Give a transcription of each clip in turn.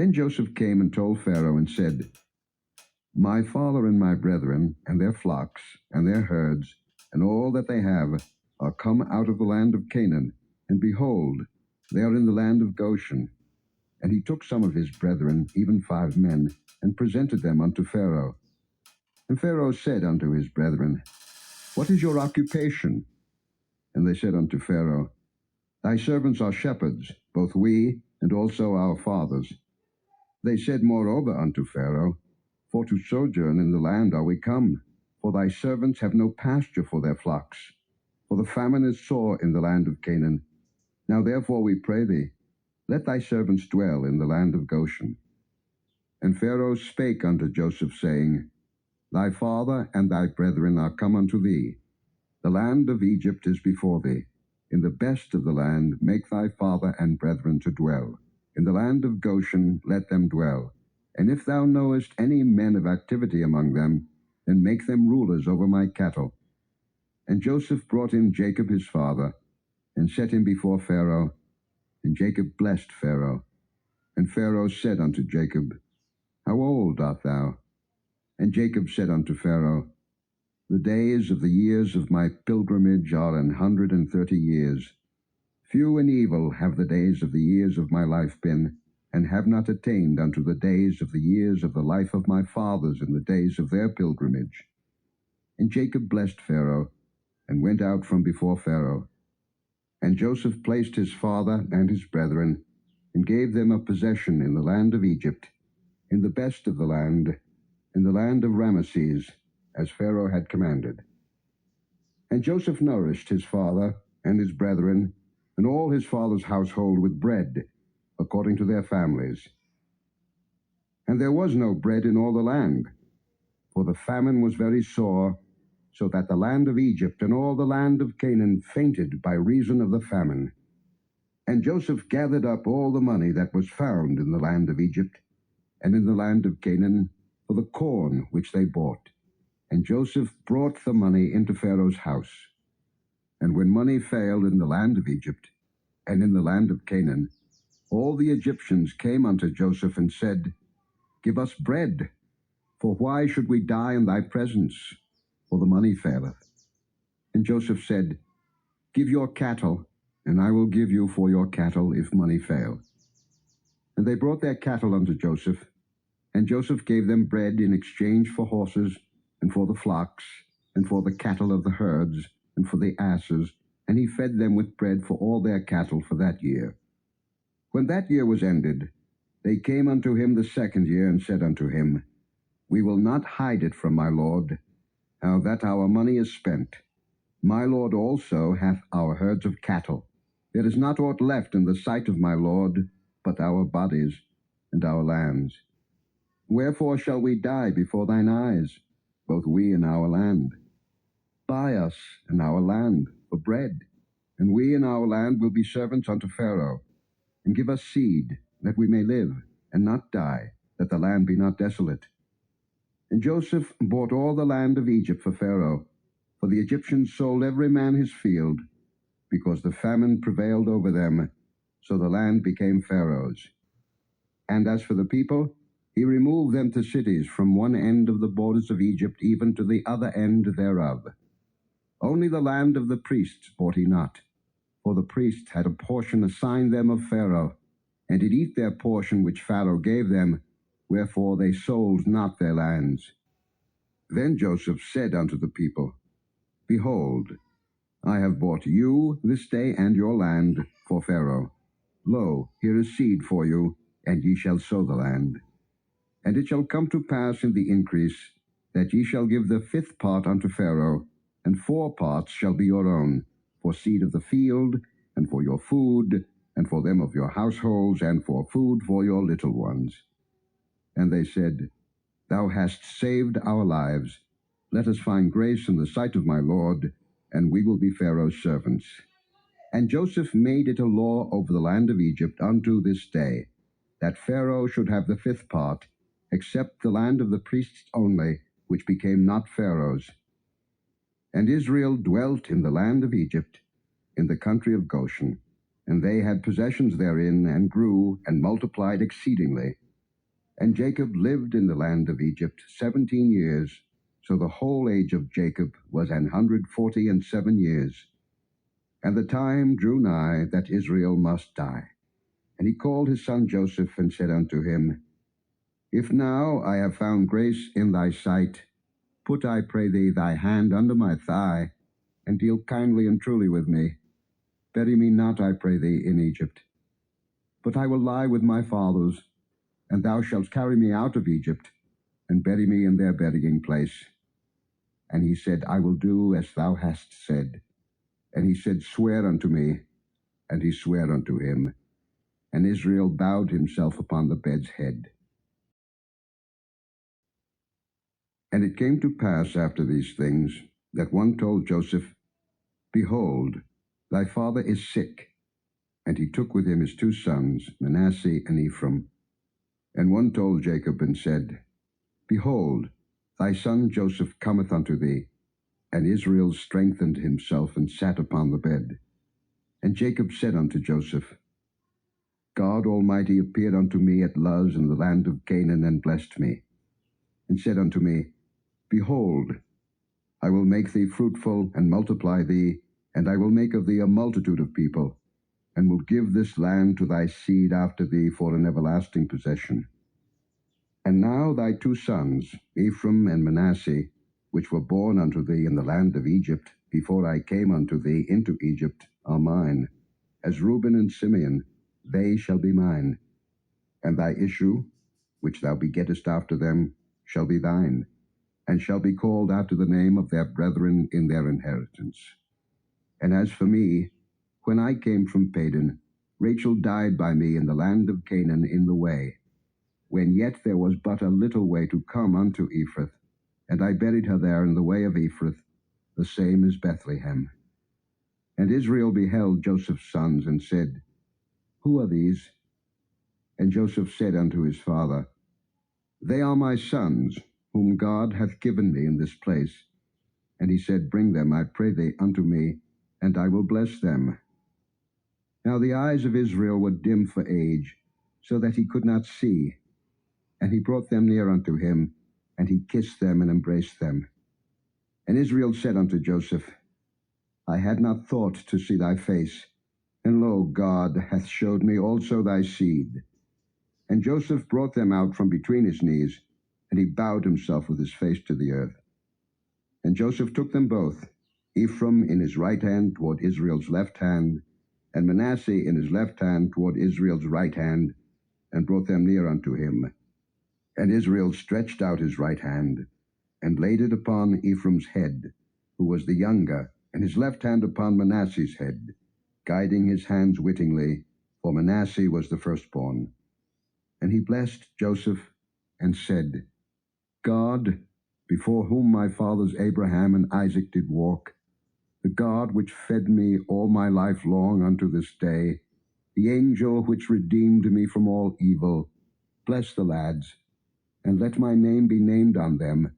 Then Joseph came and told Pharaoh and said, My father and my brethren, and their flocks, and their herds, and all that they have, are come out of the land of Canaan, and behold, they are in the land of Goshen. And he took some of his brethren, even 5 men, and presented them unto Pharaoh. And Pharaoh said unto his brethren, What is your occupation? And they said unto Pharaoh, Thy servants are shepherds, both we, and also our fathers. They said moreover unto Pharaoh, For to sojourn in the land are we come, for thy servants have no pasture for their flocks. For the famine is sore in the land of Canaan. Now therefore we pray thee, let thy servants dwell in the land of Goshen. And Pharaoh spake unto Joseph, saying, Thy father and thy brethren are come unto thee. The land of Egypt is before thee. In the best of the land make thy father and brethren to dwell. In the land of Goshen let them dwell. And if thou knowest any men of activity among them, then make them rulers over my cattle. And Joseph brought in Jacob his father, and set him before Pharaoh. And Jacob blessed Pharaoh. And Pharaoh said unto Jacob, How old art thou? And Jacob said unto Pharaoh, The days of the years of my pilgrimage are 130 years. Few and evil have the days of the years of my life been, and have not attained unto the days of the years of the life of my fathers in the days of their pilgrimage. And Jacob blessed Pharaoh, and went out from before Pharaoh. And Joseph placed his father and his brethren, and gave them a possession in the land of Egypt, in the best of the land, in the land of Ramesses, as Pharaoh had commanded. And Joseph nourished his father and his brethren, and all his father's household with bread, according to their families. And there was no bread in all the land, for the famine was very sore, so that the land of Egypt and all the land of Canaan fainted by reason of the famine. And Joseph gathered up all the money that was found in the land of Egypt and in the land of Canaan for the corn which they bought. And Joseph brought the money into Pharaoh's house. And when money failed in the land of Egypt and in the land of Canaan, all the Egyptians came unto Joseph and said, Give us bread, for why should we die in thy presence? For the money faileth. And Joseph said, Give your cattle, and I will give you for your cattle if money fail. And they brought their cattle unto Joseph, and Joseph gave them bread in exchange for horses, and for the flocks, and for the cattle of the herds, and for the asses, and he fed them with bread for all their cattle for that year. When that year was ended, they came unto him the 2nd year, and said unto him, We will not hide it from my lord, how that our money is spent. My lord also hath our herds of cattle. There is not aught left in the sight of my lord, but our bodies and our lands. Wherefore shall we die before thine eyes, both we and our land? Buy us and our land for bread, and we and our land will be servants unto Pharaoh. And give us seed, that we may live, and not die, that the land be not desolate. And Joseph bought all the land of Egypt for Pharaoh, for the Egyptians sold every man his field, because the famine prevailed over them, so the land became Pharaoh's. And as for the people, he removed them to cities from one end of the borders of Egypt even to the other end thereof. Only the land of the priests bought he not, for the priests had a portion assigned them of Pharaoh, and did eat their portion which Pharaoh gave them, wherefore they sold not their lands. Then Joseph said unto the people, Behold, I have bought you this day and your land for Pharaoh. Lo, here is seed for you, and ye shall sow the land. And it shall come to pass in the increase, that ye shall give the 5th part unto Pharaoh, and 4 parts shall be your own, for seed of the field, and for your food, and for them of your households, and for food for your little ones. And they said, Thou hast saved our lives. Let us find grace in the sight of my Lord, and we will be Pharaoh's servants. And Joseph made it a law over the land of Egypt unto this day, that Pharaoh should have the 5th part, except the land of the priests only, which became not Pharaoh's. And Israel dwelt in the land of Egypt, in the country of Goshen, and they had possessions therein, and grew, and multiplied exceedingly. And Jacob lived in the land of Egypt 17 years, so the whole age of Jacob was 147 years. And the time drew nigh that Israel must die. And he called his son Joseph, and said unto him, If now I have found grace in thy sight, put, I pray thee, thy hand under my thigh, and deal kindly and truly with me. Bury me not, I pray thee, in Egypt. But I will lie with my fathers, and thou shalt carry me out of Egypt, and bury me in their burying place. And he said, I will do as thou hast said. And he said, Swear unto me. And he sware unto him. And Israel bowed himself upon the bed's head. And it came to pass after these things, that one told Joseph, Behold, thy father is sick. And he took with him his 2 sons, Manasseh and Ephraim. And one told Jacob, and said, Behold, thy son Joseph cometh unto thee. And Israel strengthened himself, and sat upon the bed. And Jacob said unto Joseph, God Almighty appeared unto me at Luz in the land of Canaan, and blessed me, and said unto me, Behold, I will make thee fruitful, and multiply thee, and I will make of thee a multitude of people, and will give this land to thy seed after thee for an everlasting possession. And now thy 2 sons, Ephraim and Manasseh, which were born unto thee in the land of Egypt, before I came unto thee into Egypt, are mine. As Reuben and Simeon, they shall be mine. And thy issue, which thou begettest after them, shall be thine, and shall be called after the name of their brethren in their inheritance. And as for me, when I came from Padan, Rachel died by me in the land of Canaan in the way, when yet there was but a little way to come unto Ephrath, and I buried her there in the way of Ephrath, the same as Bethlehem. And Israel beheld Joseph's sons, and said, Who are these? And Joseph said unto his father, They are my sons, whom God hath given me in this place. And he said, Bring them, I pray thee, unto me, and I will bless them. Now the eyes of Israel were dim for age, so that he could not see. And he brought them near unto him, and he kissed them and embraced them. And Israel said unto Joseph, I had not thought to see thy face, and lo, God hath showed me also thy seed. And Joseph brought them out from between his knees, and he bowed himself with his face to the earth. And Joseph took them both, Ephraim in his right hand toward Israel's left hand, and Manasseh in his left hand toward Israel's right hand, and brought them near unto him. And Israel stretched out his right hand, and laid it upon Ephraim's head, who was the younger, and his left hand upon Manasseh's head, guiding his hands wittingly, for Manasseh was the firstborn. And he blessed Joseph, and said, God, before whom my fathers Abraham and Isaac did walk, the God which fed me all my life long unto this day, the angel which redeemed me from all evil, bless the lads, and let my name be named on them,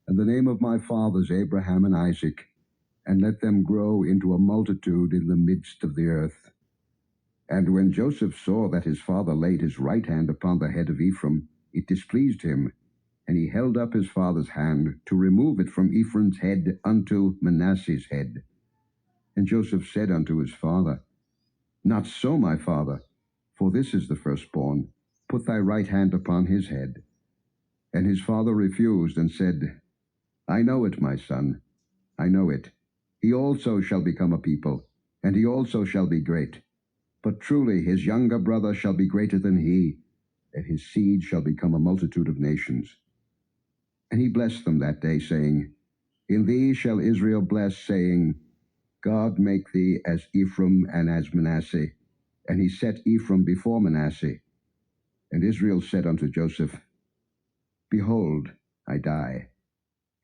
and the name of my fathers Abraham and Isaac, and let them grow into a multitude in the midst of the earth. And when Joseph saw that his father laid his right hand upon the head of Ephraim, it displeased him, and he held up his father's hand to remove it from Ephraim's head unto Manasseh's head. And Joseph said unto his father, Not so, my father, for this is the firstborn. Put thy right hand upon his head. And his father refused, and said, I know it, my son, I know it. He also shall become a people, and he also shall be great. But truly his younger brother shall be greater than he, and his seed shall become a multitude of nations. And he blessed them that day, saying, In thee shall Israel bless, saying, God make thee as Ephraim and as Manasseh. And he set Ephraim before Manasseh. And Israel said unto Joseph, Behold, I die,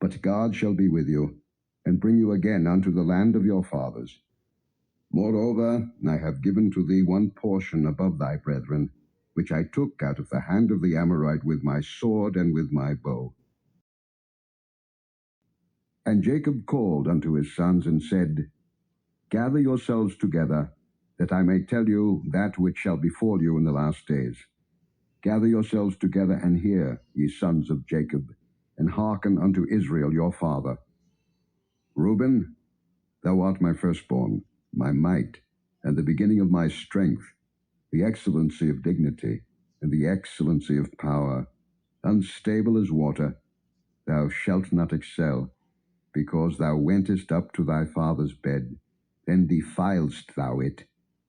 but God shall be with you, and bring you again unto the land of your fathers. Moreover, I have given to thee one portion above thy brethren, which I took out of the hand of the Amorite with my sword and with my bow. And Jacob called unto his sons, and said, Gather yourselves together, that I may tell you that which shall befall you in the last days. Gather yourselves together and hear, ye sons of Jacob, and hearken unto Israel your father. Reuben, thou art my firstborn, my might, and the beginning of my strength, the excellency of dignity, and the excellency of power. Unstable as water, thou shalt not excel, because thou wentest up to thy father's bed, then defiledst thou it.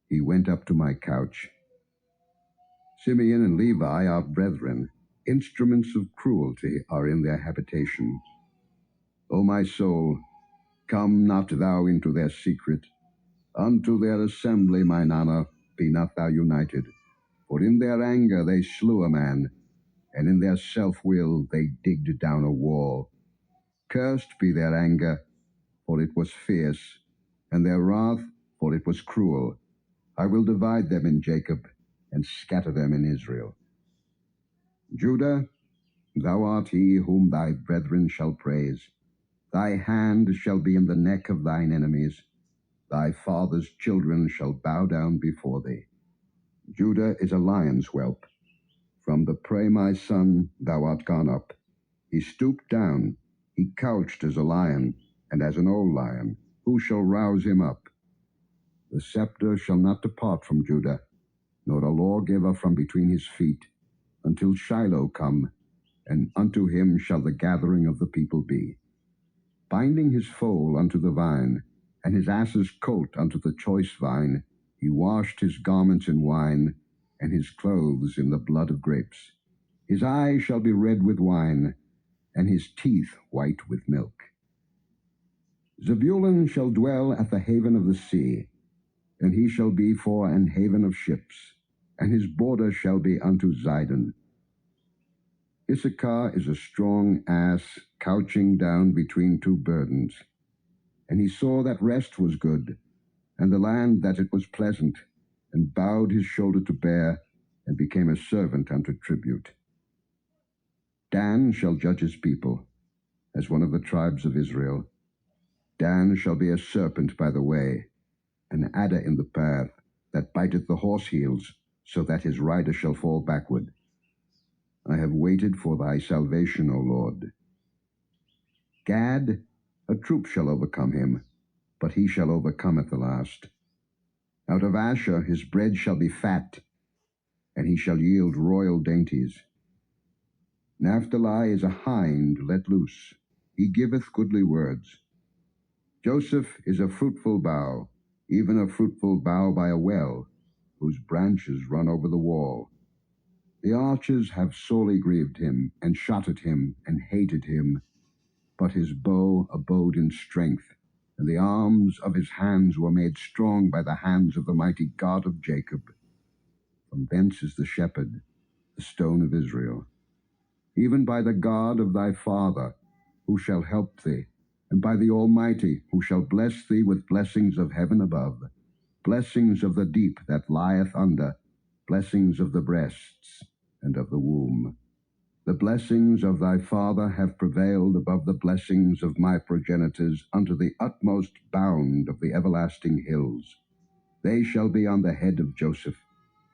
He went up to my couch. Simeon and Levi are brethren, instruments of cruelty are in their habitations. O my soul, come not thou into their secret. Unto their assembly, mine honor, be not thou united. For in their anger they slew a man, and in their self-will they digged down a wall. Cursed be their anger, for it was fierce, and their wrath, for it was cruel. I will divide them in Jacob, and scatter them in Israel. Judah, thou art he whom thy brethren shall praise. Thy hand shall be in the neck of thine enemies. Thy father's children shall bow down before thee. Judah is a lion's whelp. From the prey, my son, thou art gone up. He stooped down, he couched as a lion, and as an old lion. Who shall rouse him up? The scepter shall not depart from Judah, nor a lawgiver from between his feet, until Shiloh come, and unto him shall the gathering of the people be. Binding his foal unto the vine, and his ass's colt unto the choice vine, he washed his garments in wine, and his clothes in the blood of grapes. His eyes shall be red with wine, and his teeth white with milk. Zebulun shall dwell at the haven of the sea, and he shall be for an haven of ships, and his border shall be unto Zidon. Issachar is a strong ass, couching down between two burdens. And he saw that rest was good, and the land that it was pleasant, and bowed his shoulder to bear, and became a servant unto tribute. Dan shall judge his people, as one of the tribes of Israel. Dan shall be a serpent by the way, an adder in the path, that biteth the horse heels, so that his rider shall fall backward. I have waited for thy salvation, O Lord. Gad, a troop shall overcome him, but he shall overcome at the last. Out of Asher his bread shall be fat, and he shall yield royal dainties. Naphtali is a hind let loose, he giveth goodly words. Joseph is a fruitful bough, even a fruitful bough by a well, whose branches run over the wall. The archers have sorely grieved him, and shot at him, and hated him. But his bow abode in strength, and the arms of his hands were made strong by the hands of the mighty God of Jacob. From thence is the shepherd, the stone of Israel. Even by the God of thy father, who shall help thee, and by the Almighty, who shall bless thee with blessings of heaven above, blessings of the deep that lieth under, blessings of the breasts and of the womb. The blessings of thy father have prevailed above the blessings of my progenitors unto the utmost bound of the everlasting hills. They shall be on the head of Joseph,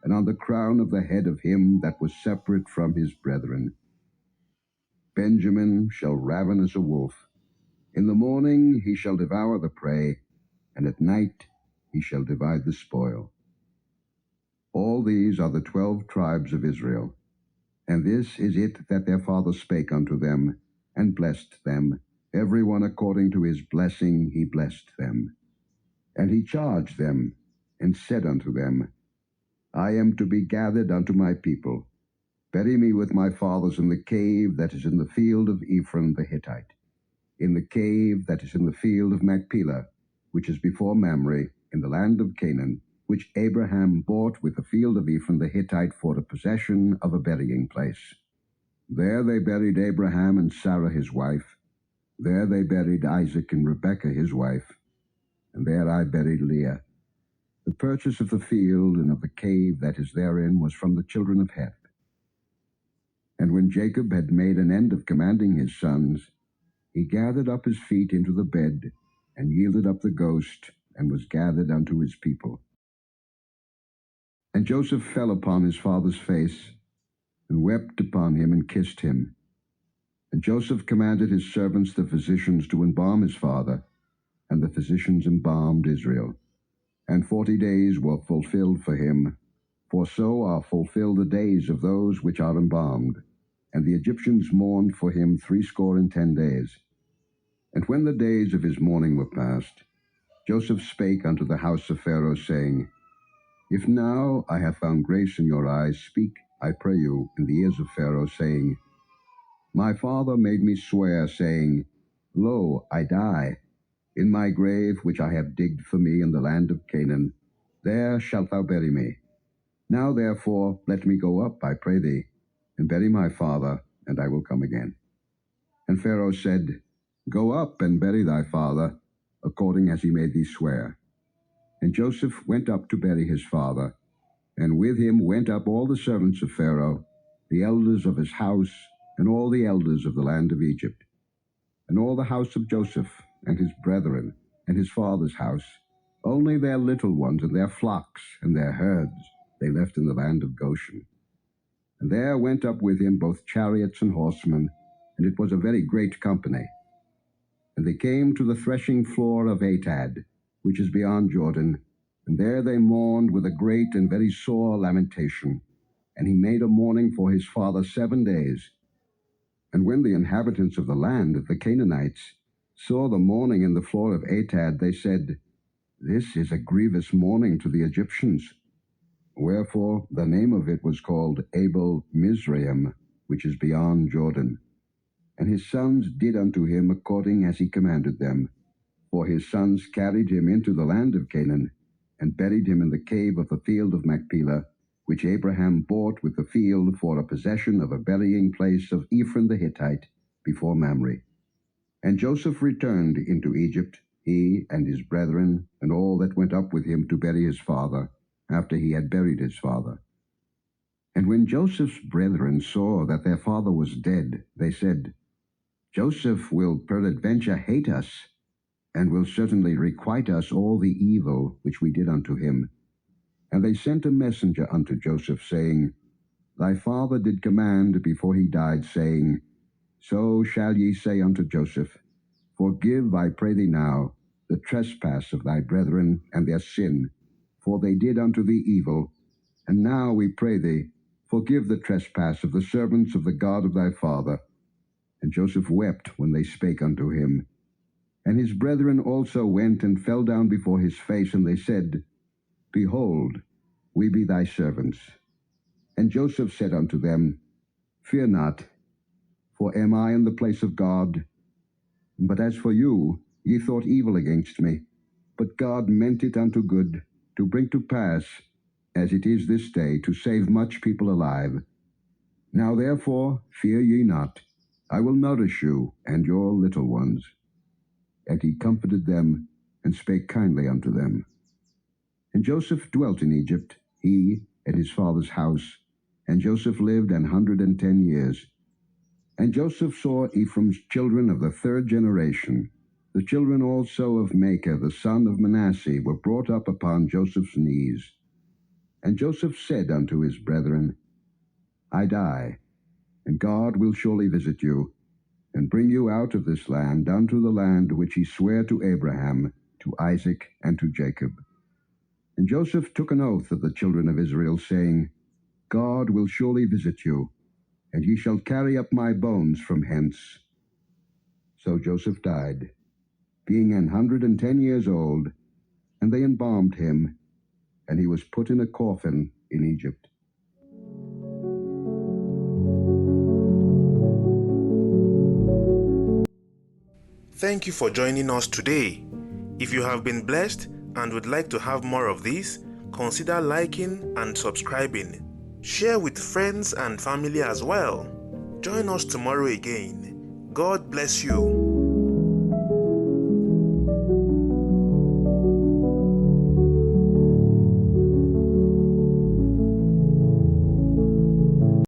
and on the crown of the head of him that was separate from his brethren. Benjamin shall raven as a wolf. In the morning he shall devour the prey, and at night he shall divide the spoil. All these are the 12 tribes of Israel. And this is it that their father spake unto them, and blessed them. Every one according to his blessing he blessed them. And he charged them, and said unto them, I am to be gathered unto my people. Bury me with my fathers in the cave that is in the field of Ephron the Hittite, in the cave that is in the field of Machpelah, which is before Mamre, in the land of Canaan, which Abraham bought with the field of Ephron the Hittite for the possession of a burying place. There they buried Abraham and Sarah his wife. There they buried Isaac and Rebekah his wife. And there I buried Leah. The purchase of the field and of the cave that is therein was from the children of Heth. And when Jacob had made an end of commanding his sons, he gathered up his feet into the bed, and yielded up the ghost, and was gathered unto his people. And Joseph fell upon his father's face, and wept upon him and kissed him. And Joseph commanded his servants the physicians to embalm his father, and the physicians embalmed Israel. And 40 days were fulfilled for him, for so are fulfilled the days of those which are embalmed. And the Egyptians mourned for him 70 days. And when the days of his mourning were past, Joseph spake unto the house of Pharaoh, saying, If now I have found grace in your eyes, speak, I pray you, in the ears of Pharaoh, saying, My father made me swear, saying, Lo, I die. In my grave which I have digged for me in the land of Canaan, there shalt thou bury me. Now therefore let me go up, I pray thee, and bury my father, and I will come again. And Pharaoh said, Go up and bury thy father, according as he made thee swear. And Joseph went up to bury his father, and with him went up all the servants of Pharaoh, the elders of his house, and all the elders of the land of Egypt. And all the house of Joseph, and his brethren, and his father's house, only their little ones and their flocks and their herds they left in the land of Goshen. And there went up with him both chariots and horsemen, and it was a very great company. And they came to the threshing floor of Atad, which is beyond Jordan, and there they mourned with a great and very sore lamentation. And he made a mourning for his father 7 days. And when the inhabitants of the land, the Canaanites, saw the mourning in the floor of Atad, they said, This is a grievous mourning to the Egyptians. Wherefore the name of it was called Abel Mizraim, which is beyond Jordan. And his sons did unto him according as he commanded them. For his sons carried him into the land of Canaan, and buried him in the cave of the field of Machpelah, which Abraham bought with the field for a possession of a burying place of Ephron the Hittite, before Mamre. And Joseph returned into Egypt, he and his brethren, and all that went up with him to bury his father, after he had buried his father. And when Joseph's brethren saw that their father was dead, they said, Joseph will peradventure hate us, and will certainly requite us all the evil which we did unto him. And they sent a messenger unto Joseph, saying, Thy father did command before he died, saying, So shall ye say unto Joseph, Forgive, I pray thee now, the trespass of thy brethren and their sin, for they did unto thee evil. And now we pray thee, forgive the trespass of the servants of the God of thy father. And Joseph wept when they spake unto him. And his brethren also went and fell down before his face, and they said, Behold, we be thy servants. And Joseph said unto them, Fear not, for am I in the place of God? But as for you, ye thought evil against me, but God meant it unto good, to bring to pass, as it is this day, to save much people alive. Now therefore fear ye not, I will nourish you and your little ones. And he comforted them, and spake kindly unto them. And Joseph dwelt in Egypt, he and his father's house, and Joseph lived 110 years. And Joseph saw Ephraim's children of the 3rd generation. The children also of Machir the son of Manasseh were brought up upon Joseph's knees. And Joseph said unto his brethren, I die, and God will surely visit you, and bring you out of this land unto the land which he sware to Abraham, to Isaac, and to Jacob. And Joseph took an oath of the children of Israel, saying, God will surely visit you, and ye shall carry up my bones from hence. So Joseph died, being 110 years old, and they embalmed him, and he was put in a coffin in Egypt. Thank you for joining us today. If you have been blessed and would like to have more of this, consider liking and subscribing. Share with friends and family as well. Join us tomorrow again. God bless you.